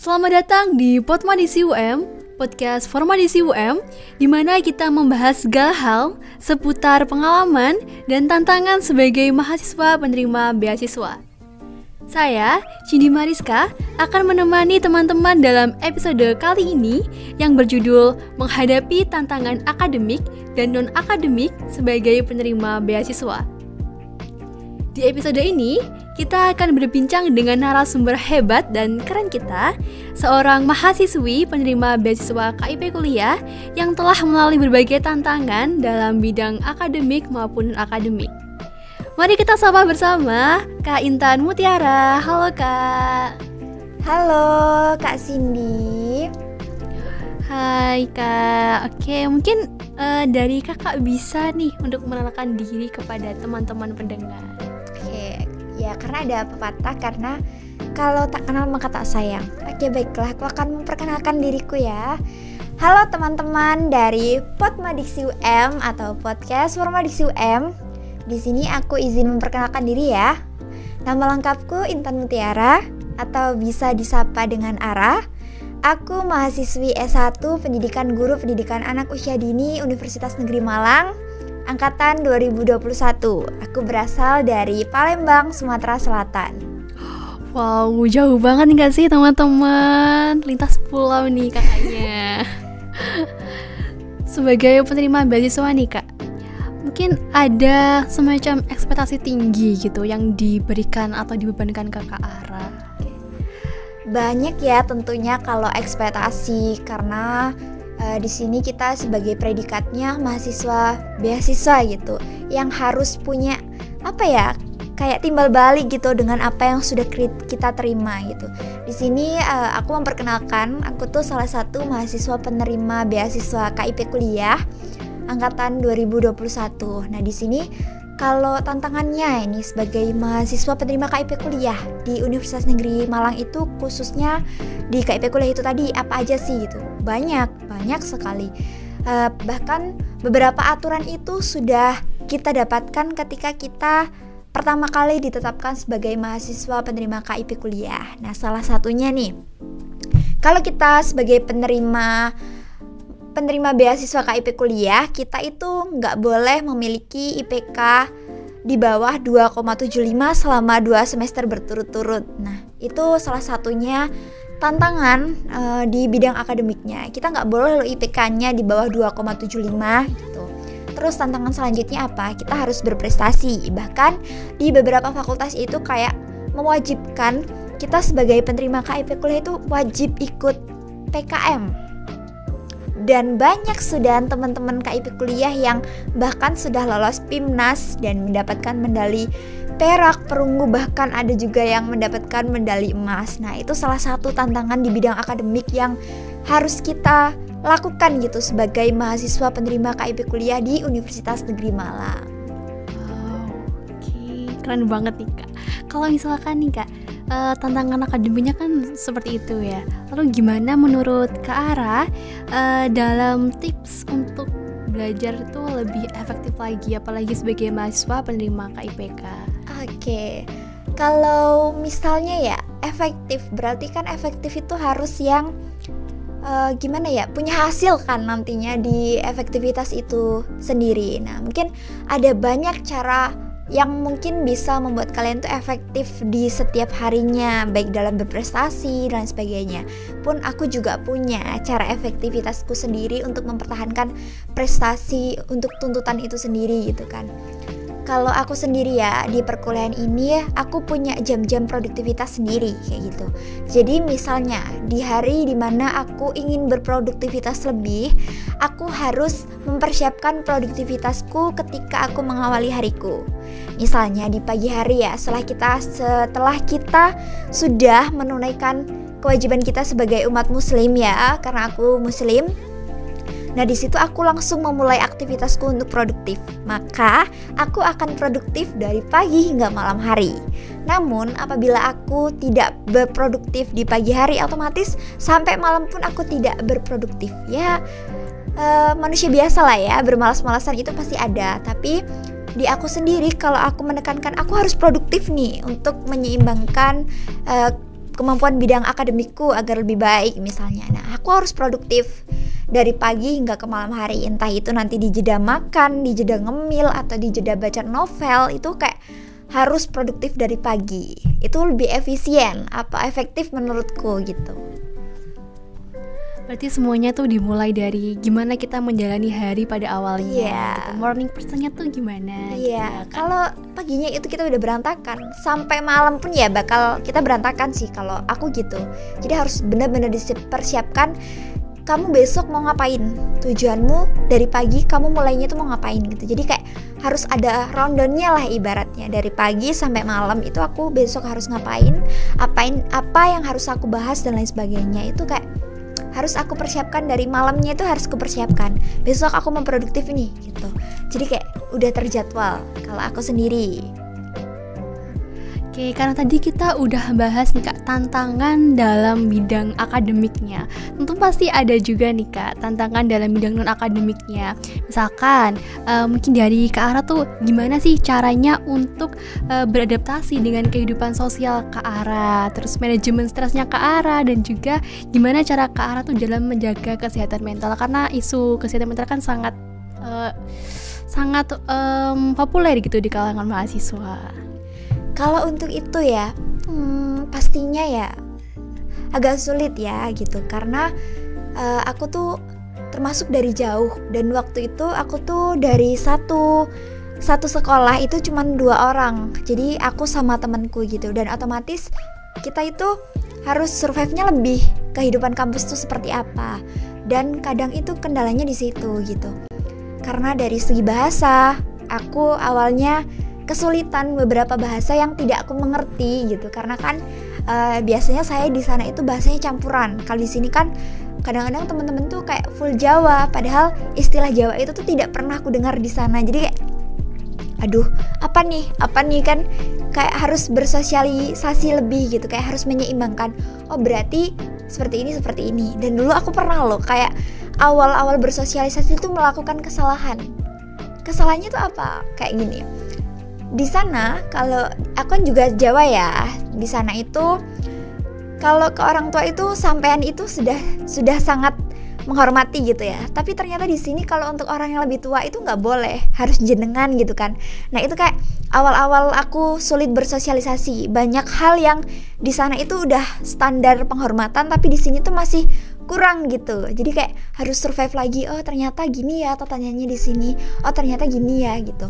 Selamat datang di Podmadisi UM, podcast Formadisi UM, di mana kita membahas segala hal seputar pengalaman dan tantangan sebagai mahasiswa penerima beasiswa. Saya, Cindy Mariska, akan menemani teman-teman dalam episode kali ini yang berjudul Menghadapi Tantangan Akademik dan Non-Akademik sebagai penerima beasiswa. Di episode ini, kita akan berbincang dengan narasumber hebat dan keren kita, seorang mahasiswi penerima beasiswa KIP Kuliah yang telah melalui berbagai tantangan dalam bidang akademik maupun non-akademik. Mari kita sapa bersama Kak Intan Mutiara. Halo Kak. Halo Kak Cindy. Hai Kak. Oke, mungkin dari Kakak bisa nih untuk mengenalkan diri kepada teman-teman pendengar. Ya, karena ada pepatah, karena kalau tak kenal maka tak sayang. Oke, baiklah, aku akan memperkenalkan diriku ya. Halo teman-teman dari Podmadisi UM atau podcast Formadisi UM. Di sini aku izin memperkenalkan diri ya. Nama lengkapku Intan Mutiara atau bisa disapa dengan Ara. Aku mahasiswi S1 Pendidikan Guru Pendidikan Anak Usia Dini Universitas Negeri Malang, Angkatan 2021. Aku berasal dari Palembang, Sumatera Selatan. Wow, jauh banget nih gak sih teman-teman? Lintas pulau nih kakaknya. Sebagai penerima beasiswa nih Kak, mungkin ada semacam ekspektasi tinggi gitu yang diberikan atau dibebankan ke Kak Ara. Banyak ya tentunya kalau ekspektasi, karena di sini kita sebagai predikatnya mahasiswa beasiswa gitu, yang harus punya kayak timbal balik gitu dengan apa yang sudah kita terima gitu. Di sini aku memperkenalkan, aku tuh salah satu mahasiswa penerima beasiswa KIP Kuliah angkatan 2021. Nah, di sini kalau tantangannya ini sebagai mahasiswa penerima KIP Kuliah di Universitas Negeri Malang itu, khususnya di KIP Kuliah itu tadi apa aja sih gitu? Banyak sekali. Bahkan beberapa aturan itu sudah kita dapatkan ketika kita pertama kali ditetapkan sebagai mahasiswa penerima KIP Kuliah. Nah, salah satunya nih, kalau kita sebagai penerima beasiswa KIP Kuliah, kita itu nggak boleh memiliki IPK di bawah 2,75 selama 2 semester berturut-turut. Nah, itu salah satunya tantangan di bidang akademiknya. Kita nggak boleh IPK-nya di bawah 2,75 gitu. Terus tantangan selanjutnya apa? Kita harus berprestasi. Bahkan di beberapa fakultas itu kayak mewajibkan kita sebagai penerima KIP Kuliah itu wajib ikut PKM. Dan banyak sudah teman-teman KIP Kuliah yang bahkan sudah lolos PIMNAS dan mendapatkan medali perak, perunggu, bahkan ada juga yang mendapatkan medali emas. Nah, itu salah satu tantangan di bidang akademik yang harus kita lakukan gitu sebagai mahasiswa penerima KIP Kuliah di Universitas Negeri Malang. Wow, oke, keren banget nih Kak. Kalau misalkan nih Kak, tantangan akademiknya kan seperti itu ya. Lalu gimana menurut Kak Ara dalam tips untuk belajar itu lebih efektif lagi, apalagi sebagai mahasiswa penerima KIPK? Oke, kalau misalnya ya efektif, berarti kan efektif itu harus yang punya hasil kan nantinya di efektivitas itu sendiri. Nah, mungkin ada banyak cara yang mungkin bisa membuat kalian tuh efektif di setiap harinya, baik dalam berprestasi dan sebagainya. Pun aku juga punya cara efektivitasku sendiri untuk mempertahankan prestasi untuk tuntutan itu sendiri gitu kan. Kalau aku sendiri ya, di perkuliahan ini aku punya jam-jam produktivitas sendiri kayak gitu. Jadi misalnya di hari dimana aku ingin berproduktivitas lebih, aku harus mempersiapkan produktivitasku ketika aku mengawali hariku. Misalnya di pagi hari ya, setelah kita sudah menunaikan kewajiban kita sebagai umat muslim ya, karena aku muslim. Nah, di situ aku langsung memulai aktivitasku untuk produktif. Maka aku akan produktif dari pagi hingga malam hari. Namun apabila aku tidak berproduktif di pagi hari, otomatis sampai malam pun aku tidak berproduktif. Ya, manusia biasa lah ya, bermalas-malasan itu pasti ada. Tapi di aku sendiri, kalau aku menekankan aku harus produktif nih untuk menyeimbangkan kemampuan bidang akademikku agar lebih baik misalnya. Nah, aku harus produktif dari pagi hingga ke malam hari, entah itu nanti di jeda makan, di jeda ngemil, atau di jeda baca novel. Itu kayak harus produktif dari pagi. Itu lebih efisien, apa efektif menurutku gitu. Berarti semuanya tuh dimulai dari gimana kita menjalani hari pada awalnya. Gitu. Morning personnya tuh gimana? Iya, gitu. Kalau paginya itu kita udah berantakan, sampai malam pun ya bakal kita berantakan sih kalau aku gitu. Jadi harus benar-benar dipersiapkan. Kamu besok mau ngapain? Tujuanmu dari pagi kamu mulainya tuh mau ngapain gitu. Jadi kayak harus ada rundownnya lah ibaratnya. Dari pagi sampai malam itu aku besok harus ngapain, apa yang harus aku bahas dan lain sebagainya. Itu kayak harus aku persiapkan dari malamnya, itu harus aku persiapkan. Besok aku mau produktif nih gitu. Jadi kayak udah terjadwal kalau aku sendiri. Oke, karena tadi kita udah bahas nih Kak tantangan dalam bidang akademiknya. Tentu pasti ada juga nih Kak tantangan dalam bidang non akademiknya. Misalkan mungkin dari Kak Ara tuh gimana sih caranya untuk beradaptasi dengan kehidupan sosial Kak Ara, terus manajemen stresnya Kak Ara, dan juga gimana cara Kak Ara tuh dalam menjaga kesehatan mental, karena isu kesehatan mental kan sangat populer gitu di kalangan mahasiswa. Kalau untuk itu ya, pastinya ya agak sulit ya gitu. Karena aku tuh termasuk dari jauh. Dan waktu itu aku tuh dari satu sekolah itu cuma 2 orang. Jadi aku sama temanku gitu. Dan otomatis kita itu harus survive-nya lebih. Kehidupan kampus tuh seperti apa. Dan kadang itu kendalanya di situ gitu. Karena dari segi bahasa, aku awalnya kesulitan beberapa bahasa yang tidak aku mengerti gitu. Karena kan biasanya saya di sana itu bahasanya campuran. Kalau di sini kan kadang-kadang teman-teman tuh kayak full Jawa, padahal istilah Jawa itu tuh tidak pernah aku dengar di sana. Jadi kayak aduh, apa nih kan kayak harus bersosialisasi lebih gitu, kayak harus menyeimbangkan. Oh, berarti seperti ini. Dan dulu aku pernah loh kayak awal-awal bersosialisasi itu melakukan kesalahan. Kesalahannya tuh apa? Kayak gini. Di sana, kalau aku kan juga Jawa ya, di sana itu kalau ke orang tua itu sampean itu sudah sangat menghormati gitu ya. Tapi ternyata di sini kalau untuk orang yang lebih tua itu nggak boleh, harus jenengan gitu kan. Nah itu kayak awal-awal aku sulit bersosialisasi. Banyak hal yang di sana itu udah standar penghormatan, tapi di sini tuh masih kurang gitu. Jadi kayak harus survive lagi. Oh ternyata gini ya tatanyanya di sini. Oh ternyata gini ya gitu.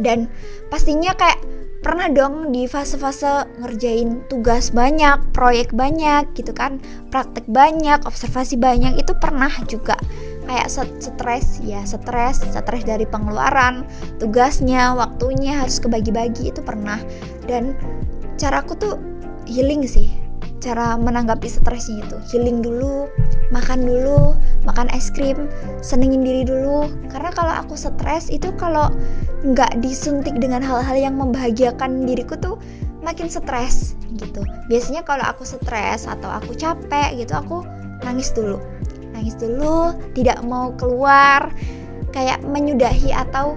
Dan pastinya kayak pernah dong di fase-fase ngerjain tugas banyak, proyek banyak gitu kan, praktek banyak, observasi banyak, itu pernah juga kayak stres dari pengeluaran tugasnya, waktunya harus kebagi-bagi, itu pernah. Dan caraku tuh healing sih, cara menanggapi stresnya itu healing dulu, makan es krim, senengin diri dulu. Karena kalau aku stres itu kalau nggak disuntik dengan hal-hal yang membahagiakan diriku tuh makin stres gitu. Biasanya kalau aku stres atau aku capek gitu, aku nangis dulu, tidak mau keluar, kayak menyudahi atau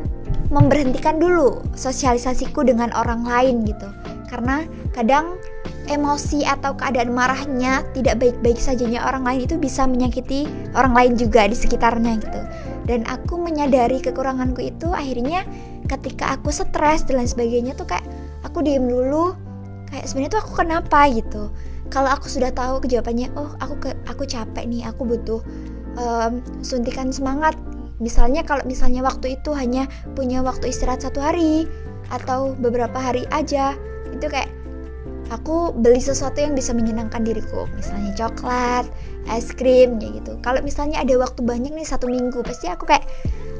memberhentikan dulu sosialisasiku dengan orang lain gitu. Karena kadang emosi atau keadaan marahnya tidak baik-baik sajanya orang lain itu bisa menyakiti orang lain juga di sekitarnya gitu. Dan aku menyadari kekuranganku itu akhirnya ketika aku stres dan lain sebagainya tuh kayak aku diem dulu, kayak sebenarnya tuh aku kenapa gitu. Kalau aku sudah tahu jawabannya, oh aku capek nih, aku butuh suntikan semangat. Misalnya kalau misalnya waktu itu hanya punya waktu istirahat 1 hari atau beberapa hari aja, itu kayak aku beli sesuatu yang bisa menyenangkan diriku, misalnya coklat, es krim kayak gitu. Kalau misalnya ada waktu banyak nih 1 minggu, pasti aku kayak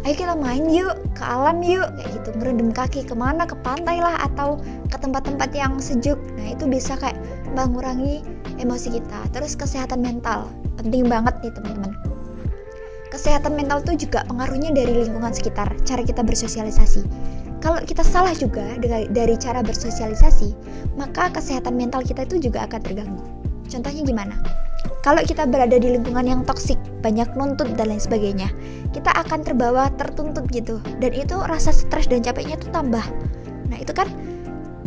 ayo kita main yuk, ke alam yuk kayak gitu, merendam kaki kemana, ke pantai lah atau ke tempat-tempat yang sejuk. Nah itu bisa kayak mengurangi emosi kita. Terus kesehatan mental penting banget nih teman-teman. Kesehatan mental tuh juga pengaruhnya dari lingkungan sekitar, cara kita bersosialisasi. Kalau kita salah juga dari cara bersosialisasi, maka kesehatan mental kita itu juga akan terganggu. Contohnya gimana? Kalau kita berada di lingkungan yang toksik, banyak nuntut dan lain sebagainya, kita akan terbawa tertuntut gitu. Dan itu rasa stres dan capeknya tuh tambah. Nah itu kan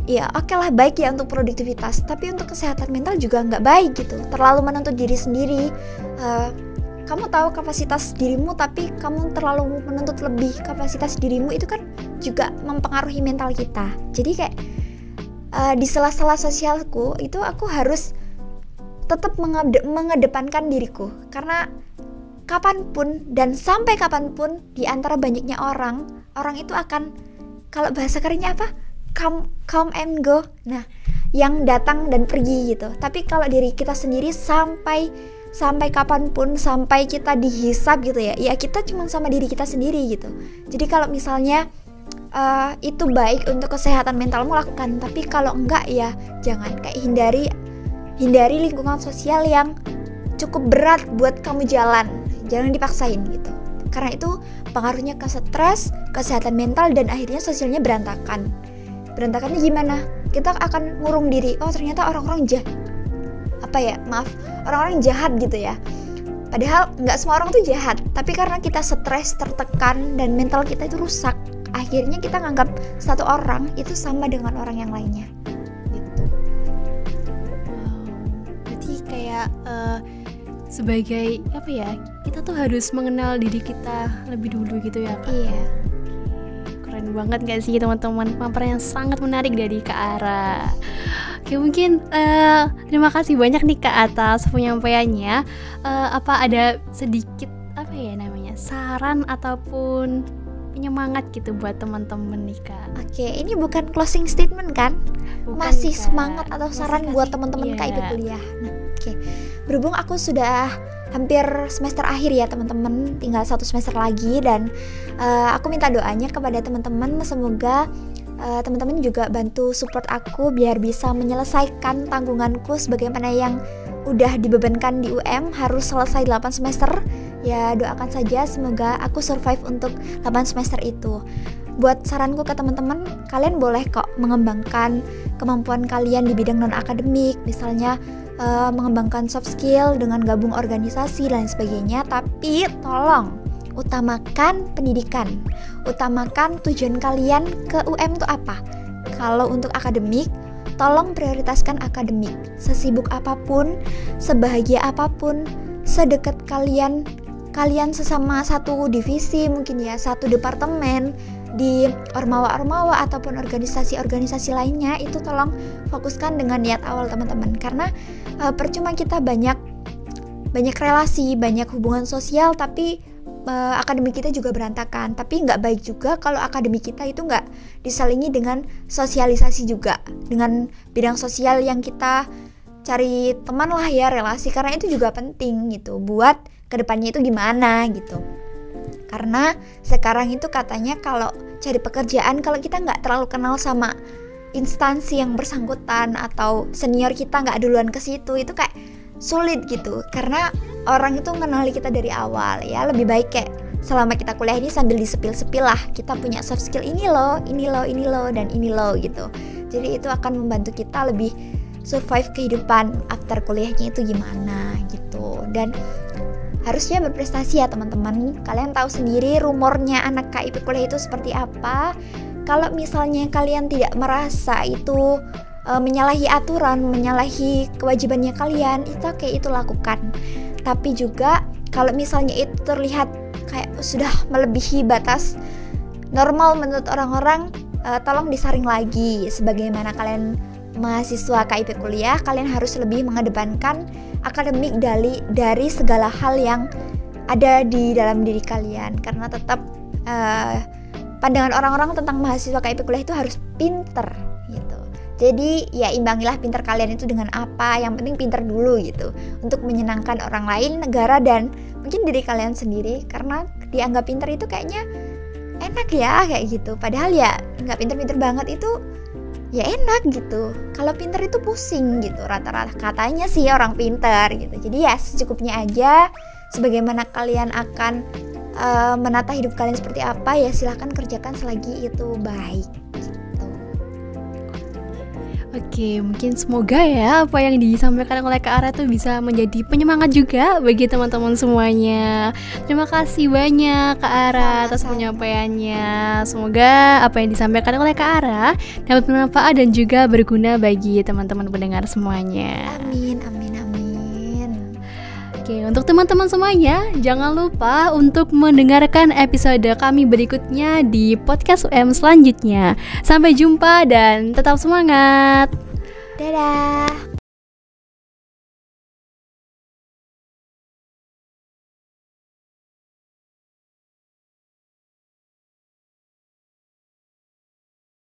ya oke lah baik ya untuk produktivitas, tapi untuk kesehatan mental juga nggak baik gitu. Terlalu menuntut diri sendiri. Kamu tahu kapasitas dirimu tapi kamu terlalu menuntut lebih kapasitas dirimu, itu kan juga mempengaruhi mental kita. Jadi kayak di sela-sela sosialku itu aku harus tetap mengedepankan diriku, karena kapanpun dan sampai kapanpun di antara banyaknya orang itu akan, kalau bahasa kerennya apa, come and go, nah yang datang dan pergi gitu. Tapi kalau diri kita sendiri sampai kapanpun, sampai kita dihisab gitu ya kita cuma sama diri kita sendiri gitu. Jadi kalau misalnya itu baik untuk kesehatan mentalmu, lakukan. Tapi kalau enggak ya jangan. Kayak hindari lingkungan sosial yang cukup berat buat kamu jalan. Jangan dipaksain gitu, karena itu pengaruhnya ke stres, kesehatan mental, dan akhirnya sosialnya berantakan. Berantakannya gimana? Kita akan ngurung diri. Oh ternyata orang-orang orang-orang jahat gitu ya. Padahal nggak semua orang tuh jahat, tapi karena kita stres, tertekan, dan mental kita itu rusak, akhirnya kita nganggap satu orang itu sama dengan orang yang lainnya gitu. Berarti kayak sebagai apa ya, kita tuh harus mengenal diri kita lebih dulu gitu ya Kak? Iya. Keren banget gak sih teman-teman, pemaparan yang sangat menarik dari Kak Ara. Oke, mungkin terima kasih banyak nih Kak atas penyampaiannya. Apa ada sedikit saran ataupun penyemangat gitu buat teman-teman nih Kak? Oke, ini bukan closing statement kan? Bukan, masih Kak. semangat atau saran buat teman-teman KIP kuliah. Nah, oke. Berhubung aku sudah hampir semester akhir ya teman-teman, tinggal 1 semester lagi, dan aku minta doanya kepada teman-teman, semoga teman-teman juga bantu support aku biar bisa menyelesaikan tanggunganku sebagaimana yang udah dibebankan di UM, harus selesai 8 semester. Ya doakan saja semoga aku survive untuk 8 semester itu. Buat saranku ke teman-teman, kalian boleh kok mengembangkan kemampuan kalian di bidang non-akademik, misalnya mengembangkan soft skill dengan gabung organisasi dan sebagainya. Tapi tolong utamakan pendidikan, utamakan tujuan kalian ke UM itu apa. Kalau untuk akademik, tolong prioritaskan akademik. Sesibuk apapun, sebahagia apapun, sedekat kalian sesama satu divisi, mungkin ya satu departemen di ormawa-ormawa ataupun organisasi-organisasi lainnya, itu tolong fokuskan dengan niat awal teman-teman. Karena percuma kita banyak relasi, banyak hubungan sosial, tapi akademik kita juga berantakan. Tapi nggak baik juga kalau akademik kita itu nggak diselingi dengan sosialisasi juga, dengan bidang sosial yang kita cari teman lah ya, relasi, karena itu juga penting gitu buat kedepannya itu gimana gitu. Karena sekarang itu katanya kalau cari pekerjaan, kalau kita nggak terlalu kenal sama instansi yang bersangkutan atau senior kita nggak duluan ke situ, itu kayak sulit gitu. Karena orang itu mengenali kita dari awal ya. Lebih baik kayak selama kita kuliah ini sambil disepil-sepil lah, kita punya soft skill ini loh, dan ini loh gitu. Jadi itu akan membantu kita lebih survive kehidupan after kuliahnya itu gimana gitu. Dan harusnya berprestasi ya teman-teman. Kalian tahu sendiri rumornya anak KIP kuliah itu seperti apa. Kalau misalnya kalian tidak merasa itu menyalahi aturan, menyalahi kewajibannya kalian, itu lakukan. Tapi juga kalau misalnya itu terlihat kayak sudah melebihi batas normal menurut orang-orang, tolong disaring lagi. Sebagaimana kalian mahasiswa KIP kuliah, kalian harus lebih mengedepankan akademik dari segala hal yang ada di dalam diri kalian. Karena tetap pandangan orang-orang tentang mahasiswa KIP kuliah itu harus pinter gitu. Jadi ya imbangilah pinter kalian itu dengan apa. Yang penting pinter dulu gitu, untuk menyenangkan orang lain, negara, dan mungkin diri kalian sendiri. Karena dianggap pinter itu kayaknya enak ya kayak gitu. Padahal ya nggak pinter-pinter banget itu ya enak gitu. Kalau pinter itu pusing gitu rata-rata katanya sih orang pinter gitu. Jadi ya secukupnya aja. Sebagaimana kalian akan menata hidup kalian seperti apa, ya silahkan kerjakan selagi itu baik gitu. Oke, mungkin semoga ya apa yang disampaikan oleh Kak Ara itu bisa menjadi penyemangat juga bagi teman-teman semuanya. Terima kasih banyak Kak Ara atas penyampaiannya. Semoga apa yang disampaikan oleh Kak Ara dapat bermanfaat dan juga berguna bagi teman-teman pendengar semuanya. Amin, amin, amin. Oke, untuk teman-teman semuanya, jangan lupa untuk mendengarkan episode kami berikutnya di podcast UM selanjutnya. Sampai jumpa dan tetap semangat. Dadah.